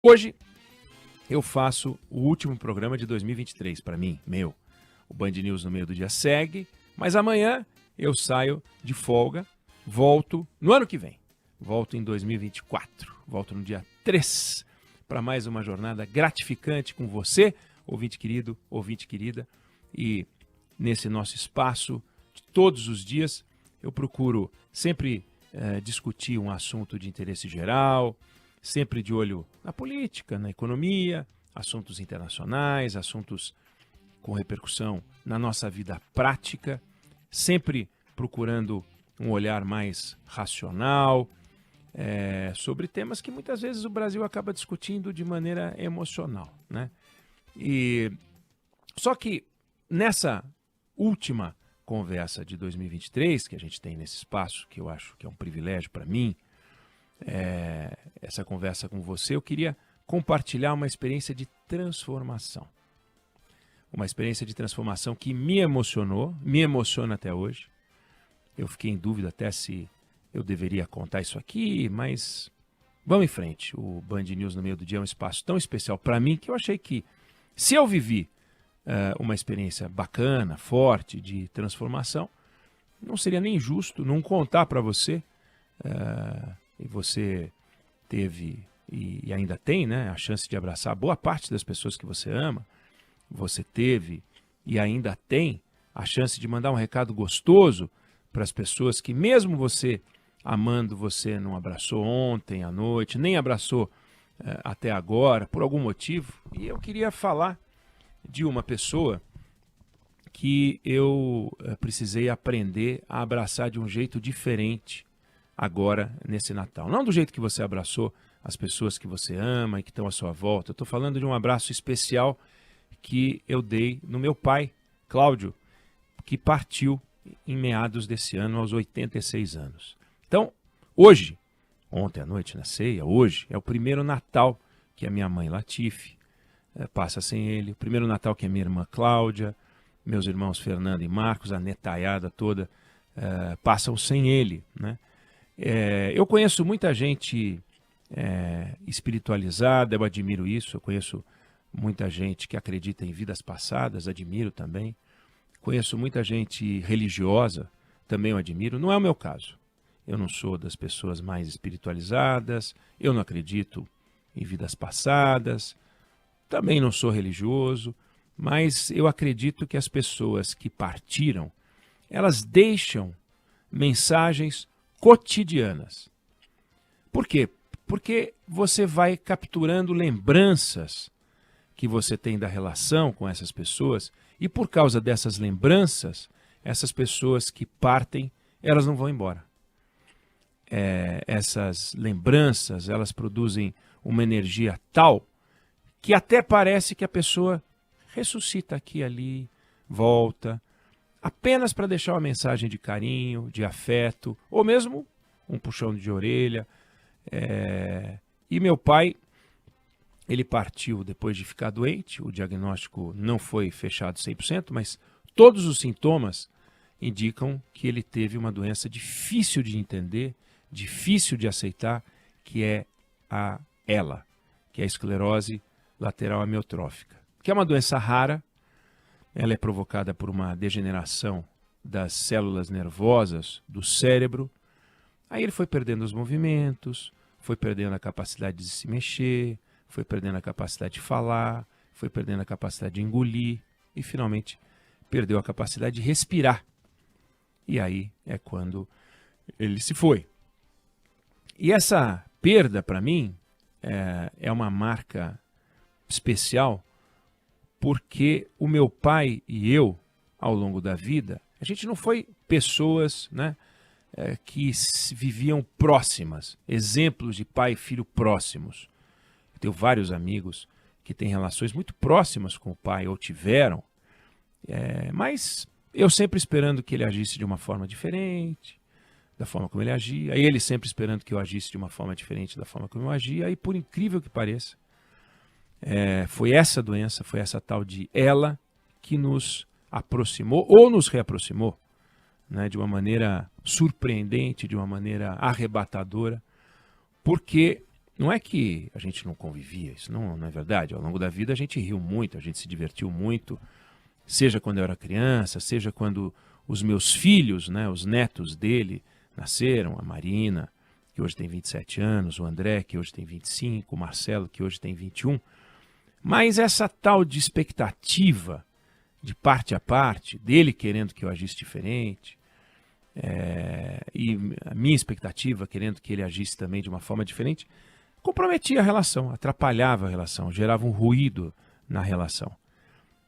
Hoje eu faço o último programa de 2023 para mim, meu. O Band News no meio do dia segue, mas amanhã eu saio de folga, volto no ano que vem. Volto em 2024, volto no dia 3 para mais uma jornada gratificante com você, ouvinte querido, ouvinte querida. E nesse nosso espaço de todos os dias, eu procuro sempre discutir um assunto de interesse geral, sempre de olho na política, na economia, assuntos internacionais, assuntos com repercussão na nossa vida prática, sempre procurando um olhar mais racional sobre temas que muitas vezes o Brasil acaba discutindo de maneira emocional, né? Só que nessa última conversa de 2023, que a gente tem nesse espaço, que eu acho que é um privilégio para mim, essa conversa com você, eu queria compartilhar uma experiência de transformação. Uma experiência de transformação que me emocionou, me emociona até hoje. Eu fiquei em dúvida até se eu deveria contar isso aqui, mas vamos em frente. O Band News no meio do dia é um espaço tão especial para mim que eu achei que se eu vivi uma experiência bacana, forte de transformação, não seria nem justo não contar para você. E você teve e ainda tem, né, a chance de abraçar boa parte das pessoas que você ama. Você teve e ainda tem a chance de mandar um recado gostoso para as pessoas que mesmo você amando, você não abraçou ontem à noite, nem abraçou até agora, por algum motivo. E eu queria falar de uma pessoa que eu precisei aprender a abraçar de um jeito diferente agora nesse Natal. Não do jeito que você abraçou as pessoas que você ama e que estão à sua volta. Eu estou falando de um abraço especial que eu dei no meu pai, Cláudio, que partiu em meados desse ano, aos 86 anos. Então, hoje, ontem à noite na ceia, hoje é o primeiro Natal que a minha mãe Latife passa sem ele, o primeiro Natal que a minha irmã Cláudia, meus irmãos Fernando e Marcos, a netaiada toda, passam sem ele, né? Eu conheço muita gente espiritualizada, eu admiro isso. Eu conheço muita gente que acredita em vidas passadas, admiro também. Conheço muita gente religiosa, também eu admiro. Não é o meu caso. Eu não sou das pessoas mais espiritualizadas, eu não acredito em vidas passadas, também não sou religioso, mas eu acredito que as pessoas que partiram, elas deixam mensagens cotidianas. Por quê? Porque você vai capturando lembranças que você tem da relação com essas pessoas e por causa dessas lembranças, essas pessoas que partem, elas não vão embora. Essas lembranças, elas produzem uma energia tal que até parece que a pessoa ressuscita aqui e ali, volta, apenas para deixar uma mensagem de carinho, de afeto, ou mesmo um puxão de orelha. E meu pai, ele partiu depois de ficar doente, o diagnóstico não foi fechado 100%, mas todos os sintomas indicam que ele teve uma doença difícil de entender, difícil de aceitar, que é a ELA, que é a esclerose lateral amiotrófica, que é uma doença rara. Ela é provocada por uma degeneração das células nervosas do cérebro. Aí ele foi perdendo os movimentos, foi perdendo a capacidade de se mexer, foi perdendo a capacidade de falar, foi perdendo a capacidade de engolir e finalmente perdeu a capacidade de respirar. E aí é quando ele se foi. E essa perda, para mim, é uma marca especial, porque o meu pai e eu, ao longo da vida, a gente não foi pessoas, né, que viviam próximas, exemplos de pai e filho próximos. Eu tenho vários amigos que têm relações muito próximas com o pai, ou tiveram, mas eu sempre esperando que ele agisse de uma forma diferente, da forma como ele agia, e ele sempre esperando que eu agisse de uma forma diferente da forma como eu agia, e por incrível que pareça, foi essa doença, foi essa tal de ELA que nos aproximou ou nos reaproximou, né, de uma maneira surpreendente, de uma maneira arrebatadora, porque Não é que a gente não convivia, isso não é verdade. Ao longo da vida a gente riu muito, a gente se divertiu muito, seja quando eu era criança, seja quando os meus filhos, né, os netos dele, nasceram, a Marina, que hoje tem 27 anos, o André, que hoje tem 25, o Marcelo, que hoje tem 21. Mas essa tal de expectativa, de parte a parte, dele querendo que eu agisse diferente, e a minha expectativa querendo que ele agisse também de uma forma diferente, comprometia a relação, atrapalhava a relação, gerava um ruído na relação.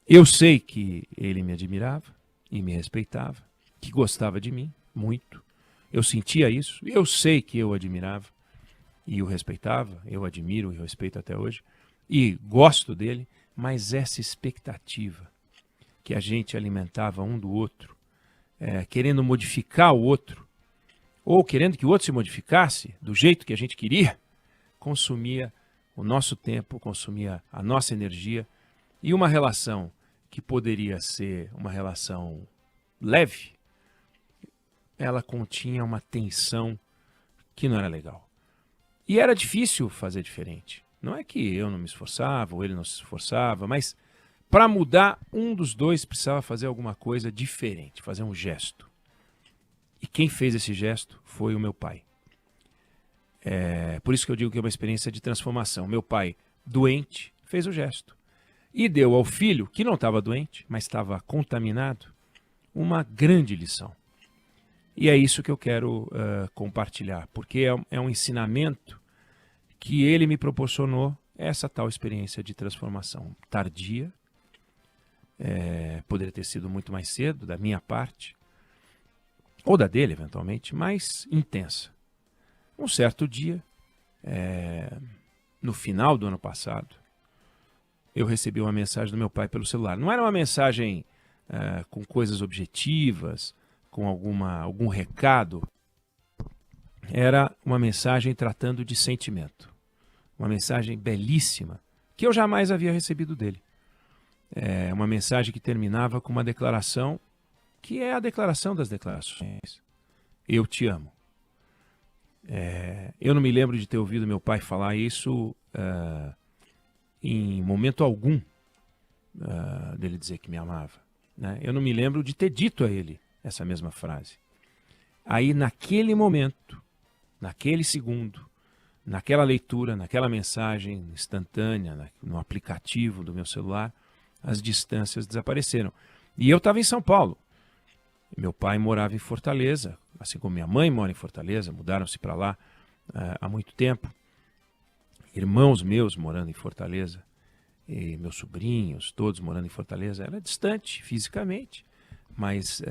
Eu sei que ele me admirava e me respeitava, que gostava de mim muito. Eu sentia isso, eu sei que eu admirava e o respeitava, eu admiro e respeito até hoje, e gosto dele, mas essa expectativa que a gente alimentava um do outro, querendo modificar o outro, ou querendo que o outro se modificasse do jeito que a gente queria, consumia o nosso tempo, consumia a nossa energia, e uma relação que poderia ser uma relação leve, ela continha uma tensão que não era legal. E era difícil fazer diferente. Não é que eu não me esforçava, ou ele não se esforçava, mas para mudar, um dos dois precisava fazer alguma coisa diferente, fazer um gesto. E quem fez esse gesto foi o meu pai. Por isso que eu digo que é uma experiência de transformação. Meu pai, doente, fez o gesto. E deu ao filho, que não estava doente, mas estava contaminado, uma grande lição. E é isso que eu quero compartilhar, porque é um ensinamento que ele me proporcionou, essa tal experiência de transformação tardia, poderia ter sido muito mais cedo, da minha parte, ou da dele, eventualmente, mas intensa. Um certo dia, no final do ano passado, eu recebi uma mensagem do meu pai pelo celular. Não era uma mensagem com coisas objetivas, com algum recado. Era uma mensagem tratando de sentimento. Uma mensagem belíssima, que eu jamais havia recebido dele. Uma mensagem que terminava com uma declaração, que é a declaração das declarações. Eu te amo. Eu não me lembro de ter ouvido meu pai falar isso em momento algum dele dizer que me amava. Né? Eu não me lembro de ter dito a ele essa mesma frase. Aí, naquele momento, naquele segundo, naquela leitura, naquela mensagem instantânea, no aplicativo do meu celular, as distâncias desapareceram. E eu estava em São Paulo. Meu pai morava em Fortaleza, assim como minha mãe mora em Fortaleza, mudaram-se para lá há muito tempo. Irmãos meus morando em Fortaleza, e meus sobrinhos, todos morando em Fortaleza. Era distante fisicamente, mas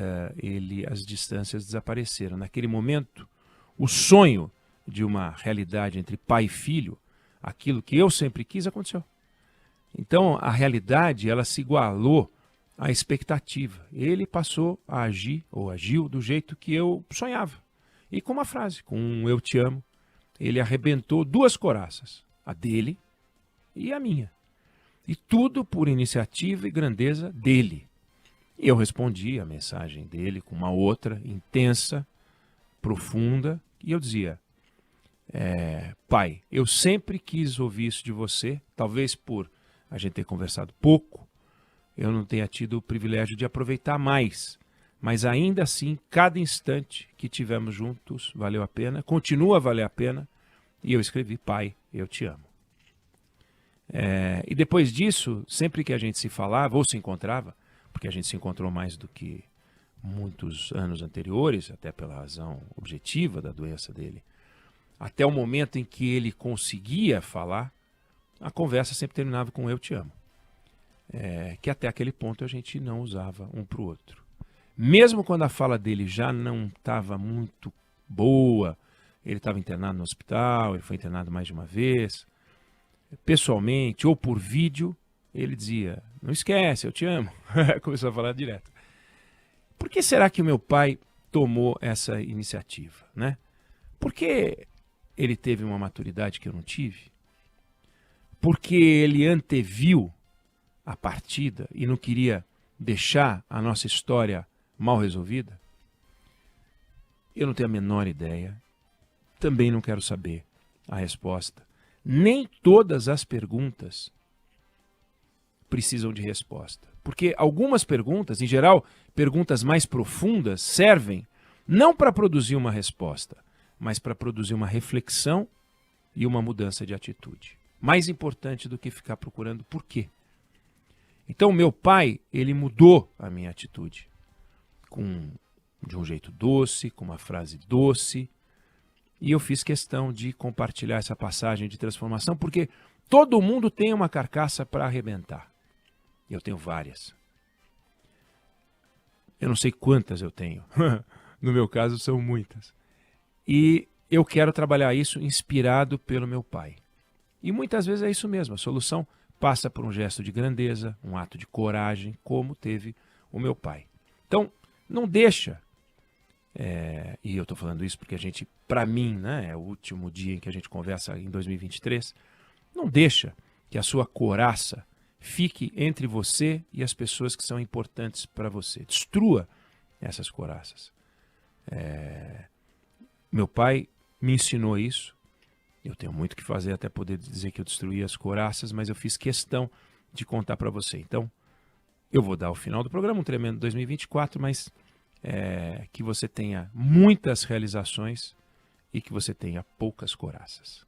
as distâncias desapareceram. Naquele momento, o sonho de uma realidade entre pai e filho, aquilo que eu sempre quis, aconteceu. Então, a realidade, ela se igualou à expectativa. Ele passou a agir, ou agiu, do jeito que eu sonhava. E com uma frase, com um eu te amo, ele arrebentou duas coraças, a dele e a minha. E tudo por iniciativa e grandeza dele. Eu respondi a mensagem dele com uma outra, intensa, profunda, e eu dizia, pai, eu sempre quis ouvir isso de você, talvez por a gente ter conversado pouco, eu não tenha tido o privilégio de aproveitar mais, mas ainda assim, cada instante que tivemos juntos valeu a pena, continua a valer a pena, e eu escrevi, pai, eu te amo. E depois disso, sempre que a gente se falava ou se encontrava, porque a gente se encontrou mais do que muitos anos anteriores, até pela razão objetiva da doença dele, até o momento em que ele conseguia falar, a conversa sempre terminava com eu te amo. Que até aquele ponto a gente não usava um para o outro. Mesmo quando a fala dele já não estava muito boa, ele estava internado no hospital, ele foi internado mais de uma vez, pessoalmente ou por vídeo, ele dizia, não esquece, eu te amo. Começou a falar direto. Por que será que o meu pai tomou essa iniciativa? Né? Porque ele teve uma maturidade que eu não tive? Porque ele anteviu a partida e não queria deixar a nossa história mal resolvida? Eu não tenho a menor ideia. Também não quero saber a resposta. nem todas as perguntas precisam de resposta. Porque algumas perguntas, em geral, perguntas mais profundas, servem não para produzir uma resposta, mas para produzir uma reflexão e uma mudança de atitude. Mais importante do que ficar procurando por quê. Então, meu pai, ele mudou a minha atitude. De um jeito doce, com uma frase doce. E eu fiz questão de compartilhar essa passagem de transformação, porque todo mundo tem uma carcaça para arrebentar. Eu tenho várias. Eu não sei quantas eu tenho. No meu caso, são muitas. E eu quero trabalhar isso inspirado pelo meu pai. E muitas vezes é isso mesmo. A solução passa por um gesto de grandeza, um ato de coragem, como teve o meu pai. Então, não deixa. E eu estou falando isso porque para mim, né, é o último dia em que a gente conversa em 2023. Não deixa que a sua couraça fique entre você e as pessoas que são importantes para você. Destrua essas couraças. Meu pai me ensinou isso. Eu tenho muito que fazer até poder dizer que eu destruí as couraças, mas eu fiz questão de contar para você. Então, eu vou dar ao final do programa um tremendo 2024, mas que você tenha muitas realizações e que você tenha poucas couraças.